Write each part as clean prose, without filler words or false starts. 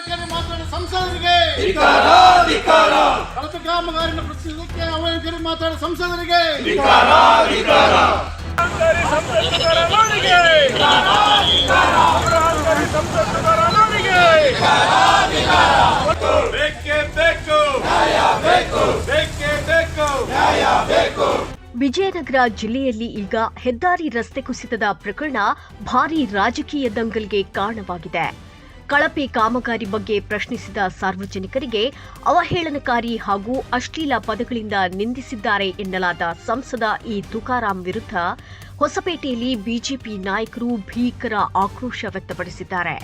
ಅವಹೇಳನಕಾರಿ ಮಾತಾಡಿದ ಸಂಸದರಿಗೆ ಕಳಪೆ ಕಾಮಗಾರಿನ ಪ್ರಶ್ನಿಸಲಿಕ್ಕೆ ಅವಹೇಳನಕಾರಿ ಮಾತಾಡಿದ ಸಂಸದರಿಗೆ ವಿಜಯನಗರ ಜಿಲ್ಲೆಯಲ್ಲಿ ಈಗ ಹೆದ್ದಾರಿ ರಸ್ತೆ ಕುಸಿತದ ಪ್ರಕರಣ ಭಾರೀ ರಾಜಕೀಯ ದಂಗಲ್ಗೆ ಕಾರಣವಾಗಿದೆ. ಕಳಪೆ ಕಾಮಗಾರಿ ಬಗ್ಗೆ ಪ್ರಶ್ನಿಸಿದ ಸಾರ್ವಜನಿಕರಿಗೆ ಅವಹೇಳನಕಾರಿ ಹಾಗೂ ಅಶ್ಲೀಲ ಪದಗಳಿಂದ ನಿಂದಿಸಿದ್ದಾರೆ ಎನ್ನಲಾದ ಸಂಸದ ಇ ತುಕಾರಾಂ ವಿರುದ್ಧ ಹೊಸಪೇಟೆಯಲ್ಲಿ ಬಿಜೆಪಿ ನಾಯಕರು ಭೀಕರ ಆಕ್ರೋಶ ವ್ಯಕ್ತಪಡಿಸಿದ್ದಾರೆ.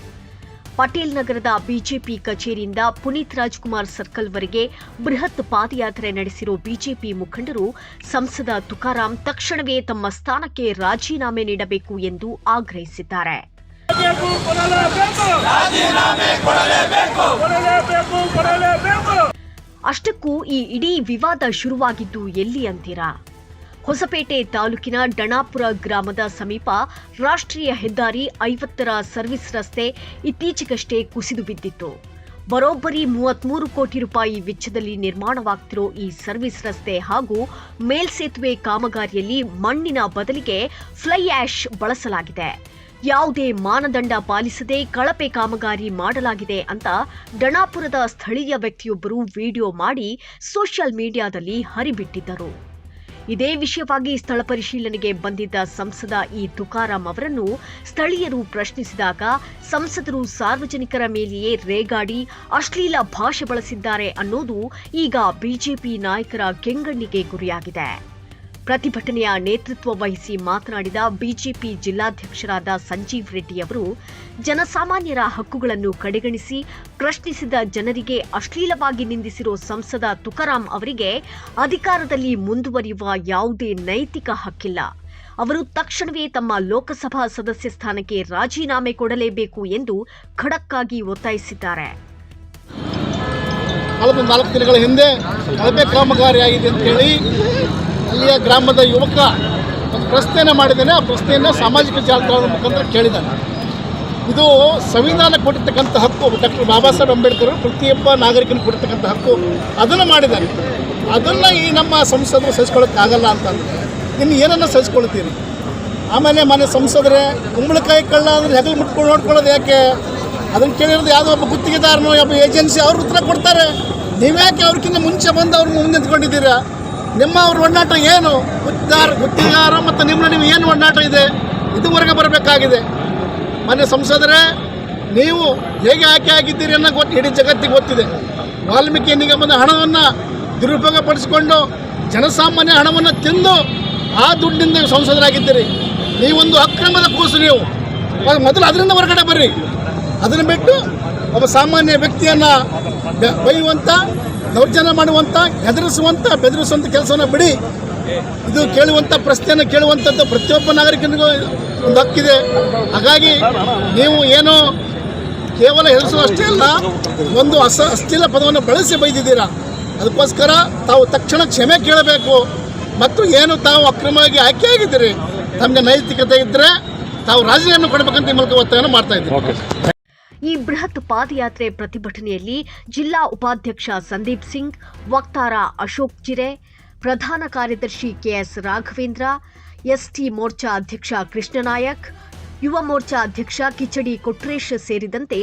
ಪಟೇಲ್ ನಗರದ ಬಿಜೆಪಿ ಕಚೇರಿಯಿಂದ ಪುನೀತ್ ರಾಜ್ಕುಮಾರ್ ಸರ್ಕಲ್ವರೆಗೆ ಬೃಹತ್ ಪಾದಯಾತ್ರೆ ನಡೆಸಿರುವ ಬಿಜೆಪಿ ಮುಖಂಡರು ಸಂಸದ ತುಕಾರಾಂ ತಕ್ಷಣವೇ ತಮ್ಮ ಸ್ಥಾನಕ್ಕೆ ರಾಜೀನಾಮೆ ನೀಡಬೇಕು ಎಂದು ಆಗ್ರಹಿಸಿದ್ದಾರೆ. ಅಷ್ಟಕ್ಕೂ ಈ ಇಡೀ ವಿವಾದ ಶುರುವಾಗಿದ್ದು ಎಲ್ಲಿ ಅಂತೀರಾ? ಹೊಸಪೇಟೆ ತಾಲೂಕಿನ ಡಣಾಪುರ ಗ್ರಾಮದ ಸಮೀಪ ರಾಷ್ಟ್ರೀಯ ಹೆದ್ದಾರಿ 50ರ ಸರ್ವಿಸ್ ರಸ್ತೆ ಇತ್ತೀಚೆಗಷ್ಟೇ ಕುಸಿದು ಬಿದ್ದಿತ್ತು. ಬರೋಬ್ಬರಿ 33 ಕೋಟಿ ರೂಪಾಯಿ ವೆಚ್ಚದಲ್ಲಿ ನಿರ್ಮಾಣವಾಗ್ತಿರೋ ಈ ಸರ್ವಿಸ್ ರಸ್ತೆ ಹಾಗೂ ಮೇಲ್ಸೇತುವೆ ಕಾಮಗಾರಿಯಲ್ಲಿ ಮಣ್ಣಿನ ಬದಲಿಗೆ ಫ್ಲೈ ಆಶ್ ಬಳಸಲಾಗಿದೆ. ಯಾವುದೇ ಮಾನದಂಡ ಪಾಲಿಸದೆ ಕಳಪೆ ಕಾಮಗಾರಿ ಮಾಡಲಾಗಿದೆ ಅಂತ ಡಣಾಪುರದ ಸ್ಥಳೀಯ ವ್ಯಕ್ತಿಯೊಬ್ಬರು ವಿಡಿಯೋ ಮಾಡಿ ಸೋಷಿಯಲ್ ಮೀಡಿಯಾದಲ್ಲಿ ಹರಿಬಿಟ್ಟಿದ್ದರು. ಇದೇ ವಿಷಯವಾಗಿ ಸ್ಥಳ ಪರಿಶೀಲನೆಗೆ ಬಂದಿದ್ದ ಸಂಸದ ಇ ತುಕಾರಾಂ ಅವರನ್ನು ಸ್ಥಳೀಯರು ಪ್ರಶ್ನಿಸಿದಾಗ ಸಂಸದರು ಸಾರ್ವಜನಿಕರ ಮೇಲೆಯೇ ರೇಗಾಡಿ ಅಶ್ಲೀಲ ಭಾಷೆ ಬಳಸಿದ್ದಾರೆ ಅನ್ನೋದು ಈಗ ಬಿಜೆಪಿ ನಾಯಕರ ಕೆಂಗಣ್ಣಿಗೆ ಗುರಿಯಾಗಿದೆ. ಪ್ರತಿಭಟನೆಯ ನೇತೃತ್ವ ವಹಿಸಿ ಮಾತನಾಡಿದ ಬಿಜೆಪಿ ಜಿಲ್ಲಾಧ್ಯಕ್ಷರಾದ ಸಂಜೀವ್ ರೆಡ್ಡಿ ಅವರು ಜನಸಾಮಾನ್ಯರ ಹಕ್ಕುಗಳನ್ನು ಕಡೆಗಣಿಸಿ ಪ್ರಶ್ನಿಸಿದ ಜನರಿಗೆ ಅಶ್ಲೀಲವಾಗಿ ನಿಂದಿಸಿರೋ ಸಂಸದ ತುಕಾರಾಂ ಅವರಿಗೆ ಅಧಿಕಾರದಲ್ಲಿ ಮುಂದುವರಿಯುವ ಯಾವುದೇ ನೈತಿಕ ಹಕ್ಕಿಲ್ಲ. ಅವರು ತಕ್ಷಣವೇ ತಮ್ಮ ಲೋಕಸಭಾ ಸದಸ್ಯ ಸ್ಥಾನಕ್ಕೆ ರಾಜೀನಾಮೆ ಕೊಡಲೇಬೇಕು ಎಂದು ಖಡಕ್ಕಾಗಿ ಒತ್ತಾಯಿಸಿದ್ದಾರೆ. 4 ದಿನಗಳ ಹಿಂದೆ ಕಳಪೆ ಕಾಮಗಾರಿಯಾಗಿದೆ ಅಂತ ಹೇಳಿ ಅಲ್ಲಿಯ ಗ್ರಾಮದ ಯುವಕ ಒಂದು ಪ್ರಶ್ನೆಯನ್ನು ಮಾಡಿದ್ದಾನೆ. ಆ ಪ್ರಶ್ನೆಯನ್ನು ಸಾಮಾಜಿಕ ಜಾಲತಾಣದ ಮುಖಾಂತರ ಕೇಳಿದ್ದಾನೆ. ಇದು ಸಂವಿಧಾನ ಕೊಟ್ಟಿರ್ತಕ್ಕಂಥ ಹಕ್ಕು, ಡಾಕ್ಟರ್ ಬಾಬಾ ಸಾಹೇಬ್ ಅಂಬೇಡ್ಕರ್ ಪ್ರತಿಯೊಬ್ಬ ನಾಗರಿಕನಿಗೆ ಕೊಟ್ಟಿರ್ತಕ್ಕಂಥ ಹಕ್ಕು, ಅದನ್ನು ಮಾಡಿದ್ದಾನೆ. ಅದನ್ನು ಈ ನಮ್ಮ ಸಂಸದರು ಸಹಿಸ್ಕೊಳ್ಳೋಕ್ಕಾಗಲ್ಲ ಅಂತಂದರೆ ಇನ್ನು ಏನನ್ನು ಸಹಿಸ್ಕೊಳ್ತೀರಿ? ಆಮೇಲೆ ಮನೆ ಸಂಸದರೇ ಕುಂಬಳಕಾಯಿ ಕಳ್ಳ ಅಂದರೆ ಹೆಗಲು ಮುಟ್ಕೊಂಡು ನೋಡ್ಕೊಳ್ಳೋದು ಯಾಕೆ? ಅದನ್ನು ಕೇಳಿರೋದು ಯಾವುದೋ ಒಬ್ಬ ಗುತ್ತಿಗೆದಾರನೋ ಒಬ್ಬ ಏಜೆನ್ಸಿ ಅವ್ರು ಉತ್ತರ ಕೊಡ್ತಾರೆ. ನೀವ್ಯಾಕೆ ಅವ್ರಿಗಿಂತ ಮುಂಚೆ ಬಂದು ಅವ್ರ ಮುಂದೆ ನಿಂತ್ಕೊಂಡಿದ್ದೀರಾ? ಅವ್ರ ಒಡನಾಟ ಏನು? ಗುತ್ತಿಗೆದಾರ ಮತ್ತು ನಿಮ್ಮ ನೀವು ಏನು ಒಡನಾಟ ಇದೆ? ಇದುವರೆಗೆ ಬರಬೇಕಾಗಿದೆ. ಮನೆ ಸಂಸದರೇ, ನೀವು ಹೇಗೆ ಆಯ್ಕೆ ಆಗಿದ್ದೀರಿ ಅನ್ನೋ ಇಡೀ ಜಗತ್ತಿಗೆ ಗೊತ್ತಿದೆ. ವಾಲ್ಮೀಕಿ ನಿಗಮದ ಹಣವನ್ನು ದುರುಪಯೋಗ ಪಡಿಸಿಕೊಂಡು ಜನಸಾಮಾನ್ಯ ಹಣವನ್ನು ತಿಂದು ಆ ದುಡ್ಡಿನಿಂದ ಸಂಸದರಾಗಿದ್ದೀರಿ. ನೀವೊಂದು ಅಕ್ರಮದ ಕೂಸು. ನೀವು ಮೊದಲು ಅದರಿಂದ ಹೊರಗಡೆ ಬರ್ರಿ. ಅದನ್ನು ಬಿಟ್ಟು ಒಬ್ಬ ಸಾಮಾನ್ಯ ವ್ಯಕ್ತಿಯನ್ನು ಬೈಯುವಂಥ, ದೌರ್ಜನ್ಯ ಮಾಡುವಂಥ, ಹೆದರಿಸುವಂಥ, ಬೆದರಿಸುವಂಥ ಕೆಲಸವನ್ನು ಬಿಡಿ. ಇದು ಕೇಳುವಂಥ ಪ್ರಶ್ನೆಯನ್ನು ಕೇಳುವಂಥದ್ದು ಪ್ರತಿಯೊಬ್ಬ ನಾಗರಿಕನಿಗೂ ಒಂದು ಹಕ್ಕಿದೆ. ಹಾಗಾಗಿ ನೀವು ಏನು ಕೇವಲ ಹೆದರಿಸುವಷ್ಟೇ ಅಲ್ಲ, ಒಂದು ಅಶ್ಲೀಲ ಪದವನ್ನು ಬಳಸಿ ಬೈದಿದ್ದೀರಾ. ಅದಕ್ಕೋಸ್ಕರ ತಾವು ತಕ್ಷಣ ಕ್ಷಮೆ ಕೇಳಬೇಕು. ಮತ್ತು ಏನು ತಾವು ಅಕ್ರಮವಾಗಿ ಆಯ್ಕೆಯಾಗಿದ್ದೀರಿ, ತಮಗೆ ನೈತಿಕತೆ ಇದ್ದರೆ ತಾವು ರಾಜೀನಾಮೆ ಕೊಡಬೇಕಂತ ಈ ಮೂಲಕ ಒತ್ತಾಯವನ್ನು ಮಾಡ್ತಾ ಇದ್ದೀವಿ. ಈ ಬೃಹತ್ ಪಾದಯಾತ್ರೆ ಪ್ರತಿಭಟನೆಯಲ್ಲಿ ಜಿಲ್ಲಾ ಉಪಾಧ್ಯಕ್ಷ ಸಂದೀಪ್ ಸಿಂಗ್, ವಕ್ತಾರ ಅಶೋಕ್ ಜಿರೆ, ಪ್ರಧಾನ ಕಾರ್ಯದರ್ಶಿ ಕೆಎಸ್ ರಾಘವೇಂದ್ರ, ಎಸ್ಟಿ ಮೋರ್ಚಾ ಅಧ್ಯಕ್ಷ ಕೃಷ್ಣನಾಯಕ್, ಯುವ ಮೋರ್ಚಾ ಅಧ್ಯಕ್ಷ ಕಿಚಡಿ ಕೊಟ್ರೇಶ್ ಸೇರಿದಂತೆ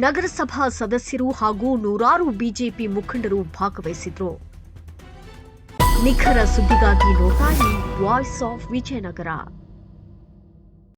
ನಗರಸಭಾ ಸದಸ್ಯರು ಹಾಗೂ ನೂರಾರು ಬಿಜೆಪಿ ಮುಖಂಡರು ಭಾಗವಹಿಸಿದ್ರು. ನಿಖರ ಸುದ್ದಿಗಾಗಿ ನೋಡ್ತಾ ಇರಿ ವಾಯ್ಸ್ ಆಫ್ ವಿಜಯನಗರ.